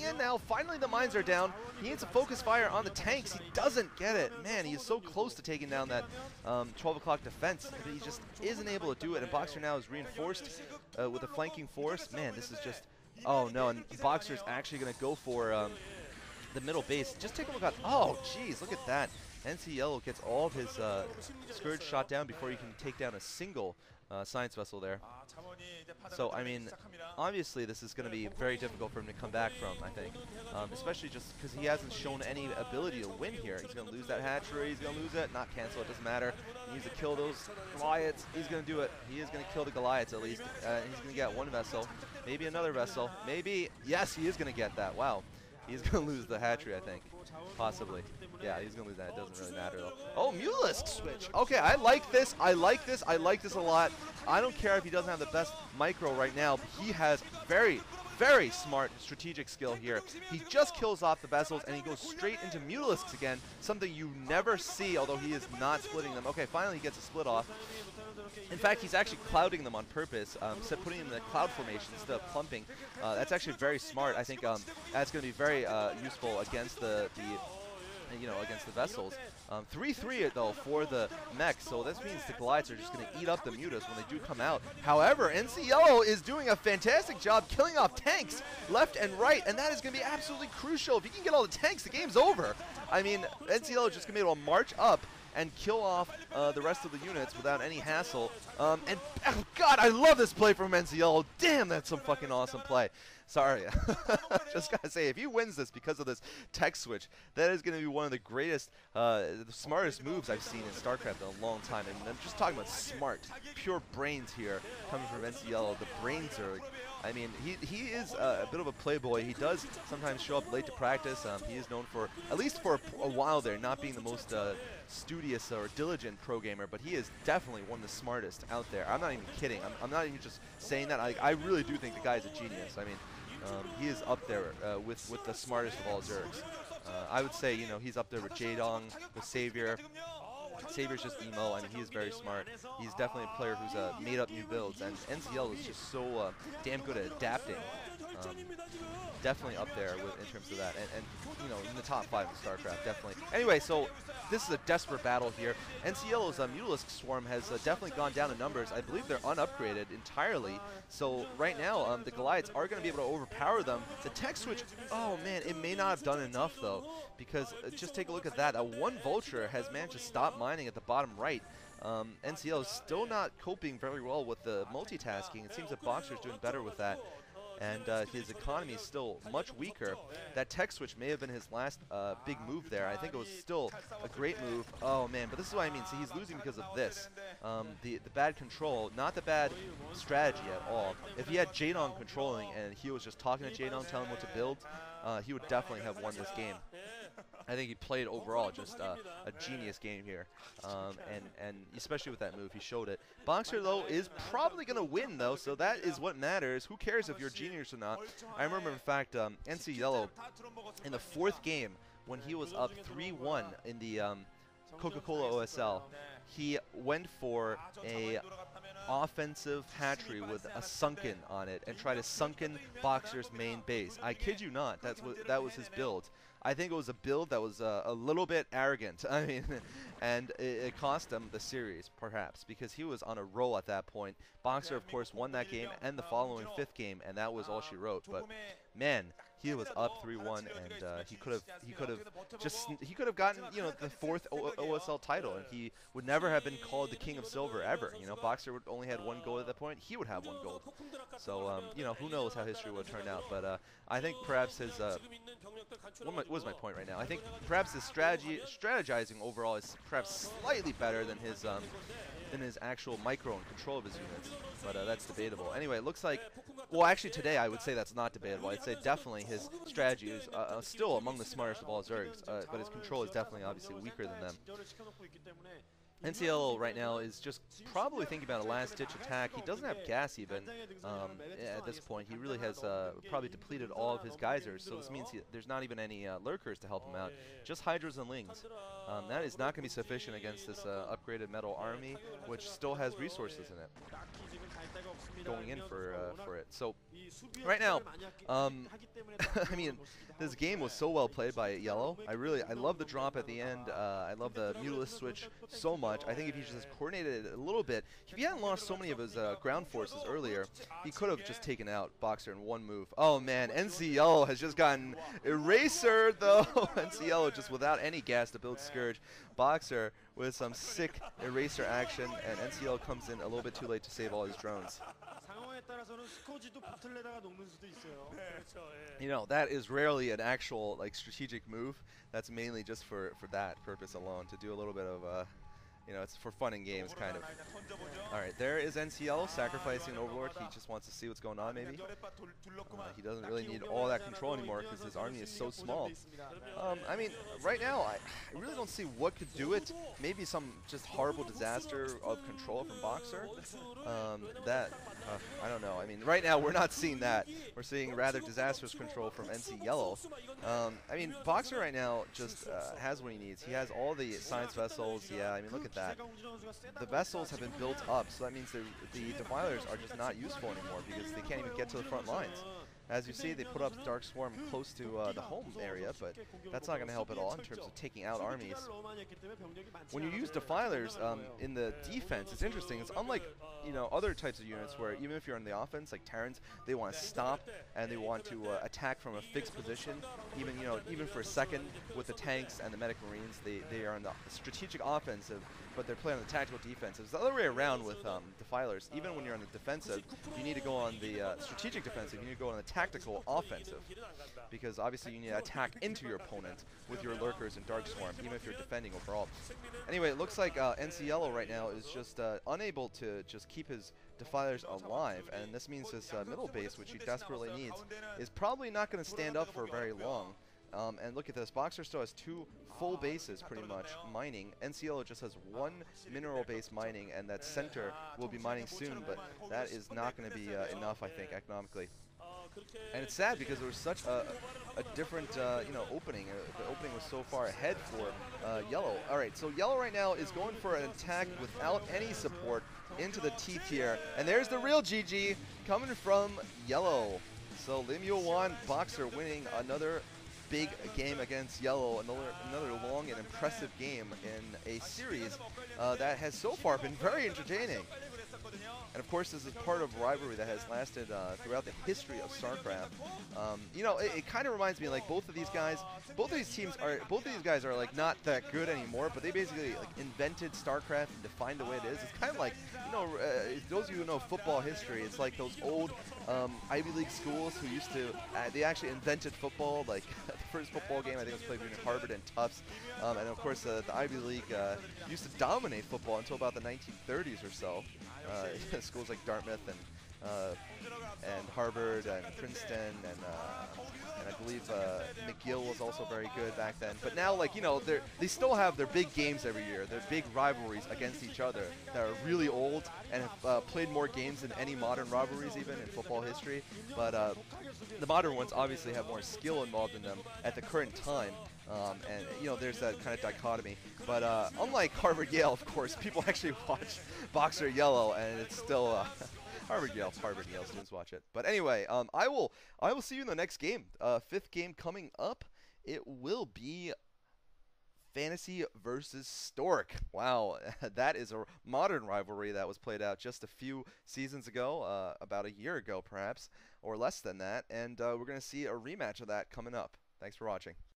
in now. Finally, the mines are down. He needs to focus fire on the tanks. He doesn't get it. Man, he is so close to taking down that 12 o'clock defense, but he just isn't able to do it. And Boxer now is reinforced with a flanking force. Man, this is just... Oh, no, and Boxer's actually going to go for the middle base. Just take a look at... Oh, jeez, look at that. NC Yellow gets all of his Scourge shot down before he can take down a single science vessel there. So, I mean, obviously this is going to be very difficult for him to come back from, I think. Especially just because he hasn't shown any ability to win here. He's going to lose that hatchery, he's going to lose it, not cancel, it doesn't matter. He needs to kill those Goliaths, he's going to do it. He is going to kill the Goliaths at least. He's going to get one vessel, maybe another vessel, maybe, yes, he is going to get that, wow. He's going to lose the hatchery, I think. Possibly. Yeah, he's going to lose that. It doesn't really matter, though. Oh, Mutalisk switch. Okay, I like this. I like this. I like this a lot. I don't care if he doesn't have the best micro right now, but he has very, very smart strategic skill here. He just kills off the vessels, and he goes straight into Mutalisks again, something you never see, although he is not splitting them. Okay, finally he gets a split off. In fact, he's actually clouding them on purpose, putting them in the cloud formation instead of clumping. That's actually very smart. I think that's going to be very useful against against the vessels. 3-3 though for the mech, so this means the Goliaths are just going to eat up the Mutas when they do come out. However, NC Yellow is doing a fantastic job killing off tanks left and right, and that is going to be absolutely crucial. If you can get all the tanks, the game's over. I mean, NC Yellow is just going to be able to march up and kill off the rest of the units without any hassle. And, oh God, I love this play from NC Yellow. Damn, that's some fucking awesome play. Sorry. Just gotta say, if he wins this because of this tech switch, that is going to be one of the greatest, the smartest moves I've seen in StarCraft in a long time. And I'm just talking about smart, pure brains here coming from NC Yellow. The brains are, I mean, he is a bit of a playboy. He does sometimes show up late to practice. He is known for, at least for a while there, not being the most studious or diligent pro gamer, but he is definitely one of the smartest out there. I'm not even kidding. I'm not even just saying that. I really do think the guy is a genius. I mean, he is up there with the smartest of all Zergs. I would say, you know, he's up there with Jaedong, with Savior. Savior's just emo. I mean, he is very smart. He's definitely a player who's made up new builds, and NCL is just so damn good at adapting. Definitely up there in terms of that, and you know, in the top 5 in StarCraft, definitely. Anyway, so this is a desperate battle here. NCL's Mutalisk Swarm has definitely gone down in numbers. I believe they're unupgraded entirely. So right now, the Goliaths are going to be able to overpower them. The tech switch, oh man, it may not have done enough though, because just take a look at that. One Vulture has managed to stop mining at the bottom right. NCL is still not coping very well with the multitasking. It seems that Boxer's doing better with that. And his economy is still much weaker. That tech switch may have been his last big move there. I think it was still a great move. Oh man, but this is what I mean. See, he's losing because of this. The bad control, not the bad strategy at all. If he had Jaedong controlling and he was just talking to Jaedong, telling him what to build, he would definitely have won this game. I think he played overall just a genius game here, and especially with that move, he showed it. Boxer, though, is probably going to win, though, so that is what matters. Who cares if you're a genius or not? I remember, in fact, NC Yellow, in the 4th game, when he was up 3-1 in the Coca-Cola OSL, he went for a offensive hatchery with a sunken on it and tried to sunken Boxer's main base. I kid you not, that was his build. I think it was a build that was a little bit arrogant. I mean, and it cost him the series, perhaps, because he was on a roll at that point. Boxer, of course, won that game and the following 5th game, and that was all she wrote. But man, he was up 3-1, and he could have gotten, you know, the 4th OSL title, and he would never have been called the King of Silver ever. You know, Boxer would only had 1 gold at that point. He would have 1 gold. So you know, who knows how history would turn out? But I think perhaps his what was my point right now? I think perhaps his strategizing overall is perhaps slightly better than his actual micro and control of his units, but that's debatable. Anyway, it looks like, well, actually today I would say that's not debatable. I'd say definitely his strategy is still among the smartest of all Zergs, but his control is definitely obviously weaker than them. NCL right now is just probably thinking about a last-ditch attack. He doesn't have gas even at this point. He really has probably depleted all of his geysers, so this means there's not even any lurkers to help him out. Just Hydras and Lings. That is not going to be sufficient against this upgraded metal army, which still has resources in it. going in for it. So right now, I mean, this game was so well played by Yellow. I love the drop at the end. I love the mutalist switch so much. I think if he just coordinated it a little bit, if he hadn't lost so many of his ground forces earlier, he could have just taken out Boxer in one move. Oh man, NC Yellow has just gotten eraser though. NC Yellow just without any gas to build Scourge. Boxer with some sick eraser action, and NC Yellow comes in a little bit too late to save all his drones. You know, that is rarely an actual like strategic move. That's mainly just for that purpose alone, to do a little bit of you know, it's for fun in games, kind of. All right, there is NCL sacrificing Overlord. He just wants to see what's going on, maybe. He doesn't really need all that control anymore because his army is so small. I mean, right now, I really don't see what could do it. Maybe some just horrible disaster of control from Boxer. I don't know. I mean, right now, we're not seeing that. We're seeing rather disastrous control from NC Yellow. I mean, Boxer right now just has what he needs. He has all the science vessels. Yeah, I mean, look at that. The vessels have been built up, so that means the defilers are just not useful anymore because they can't even get to the front lines. As you see, they put up Dark Swarm close to the home area, but that's not going to help at all in terms of taking out armies. When you use defilers in the defense, it's interesting. It's unlike, you know, other types of units where even if you're in the offense, like Terrans, they want to stop and they want to attack from a fixed position. Even for a second with the tanks and the medic marines, they are on the strategic offensive, but they're playing on the tactical defensive. It's the other way around with defilers. Even when you're on the defensive, you need to go on the strategic defensive. You need to go on the tactical offensive, because obviously you need to attack into your opponent with your lurkers and Dark Swarm, even if you're defending overall. Anyway, it looks like NC Yellow right now is just unable to just keep his defilers alive, and this means his middle base, which he desperately needs, is probably not going to stand up for very long. And look at this, Boxer still has 2 full bases pretty much mining. NC Yellow just has 1 mineral base mining, and that center will be mining soon, but that is not going to be enough, I think, economically. And it's sad because there was such a different opening. The opening was so far ahead for Yellow. All right, so Yellow right now is going for an attack without any support into the T tier, and there's the real GG coming from Yellow. So Lim Yo-wan, Boxer winning another big game against Yellow, another long and impressive game in a series that has so far been very entertaining. And of course, this is part of a rivalry that has lasted throughout the history of StarCraft. You know, it kind of reminds me, like, both of these guys are like not that good anymore, but they basically like invented StarCraft and defined the way it is. It's kind of like, you know, those of you who know football history, it's like those old Ivy League schools who used to, they actually invented football. Like the first football game I think was played between Harvard and Tufts, and of course the Ivy League used to dominate football until about the 1930s or so. Schools like Dartmouth and Harvard and Princeton and I believe McGill was also very good back then. But now, like, you know, they still have their big games every year, their big rivalries against each other that are really old and have played more games than any modern rivalries even in football history. But the modern ones obviously have more skill involved in them at the current time. And, you know, there's that kind of dichotomy. But unlike Harvard-Yale, of course, people actually watch Boxer Yellow, and it's still Harvard-Yale students watch it. But anyway, I will see you in the next game. 5th game coming up. It will be Fantasy versus Stork. Wow, that is a modern rivalry that was played out just a few seasons ago, about a year ago perhaps, or less than that. And we're going to see a rematch of that coming up. Thanks for watching.